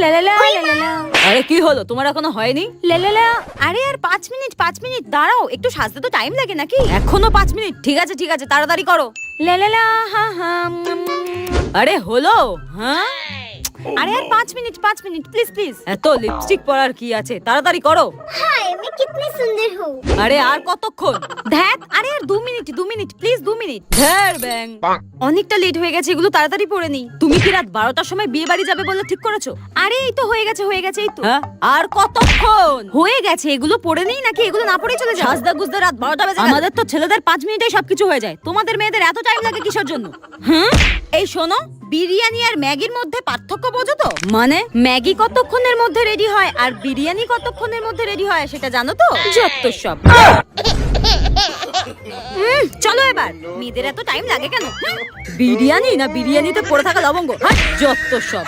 লালালা লালালা। আরে কি হলো, তোমার এখনো হয়নি? লালালা। আরে আর 5 মিনিট দাঁড়াও, একটু সাজতে তো টাইম লাগে নাকি? এখনো 5 মিনিট? ঠিক আছে তাড়াতাড়ি করো। লালালা হা হা। আরে হলো? হ্যাঁ, আরে আর 5 মিনিট প্লিজ। এত লিপস্টিক পরার কি আছে, তাড়াতাড়ি করো। हाय मैं कितनी सुंदर हूँ। আরে আর কতক্ষণ? ধ্যাত, আরে আর 2 মিনিট প্লিজ 2 মিনিট। ধ্যার ব্যাং, অনেকটা লেট হয়ে গেছে, এগুলো তাড়াতাড়ি পরে নি। তুমি কি রাত 12টার সময় বিয়ে বাড়ি যাবে বলে ঠিক করেছো? আরে এই তো হয়ে গেছে এই তো। হ্যাঁ, আর কতক্ষণ? হয়ে গেছে, এগুলো পরে নেই নাকি? এগুলো না পরেই চলে যাও? সাজদা গুজদা রাত 12টা বেজে গেল। আমাদের তো ছেলেদের 5 মিনিটেই সবকিছু হয়ে যায়, তোমাদের মেয়েদের এত টাইম লাগে কিসের জন্য? এই শোনো, বিরিয়ানি আর ম্যাগির মধ্যে পার্থক্য বোঝো তো? মানে? ম্যাগি কতক্ষণের মধ্যে রেডি হয় আর বিরিয়ানি কতক্ষণের মধ্যে রেডি হয় সেটা জানো তো? যত সব। চলো এবার, মেয়েদের এত টাইম লাগে কেন? বিরিয়ানি না বিরিয়ানিতে পড়ে থাকা লবঙ্গ, হ্যাঁ যত সব।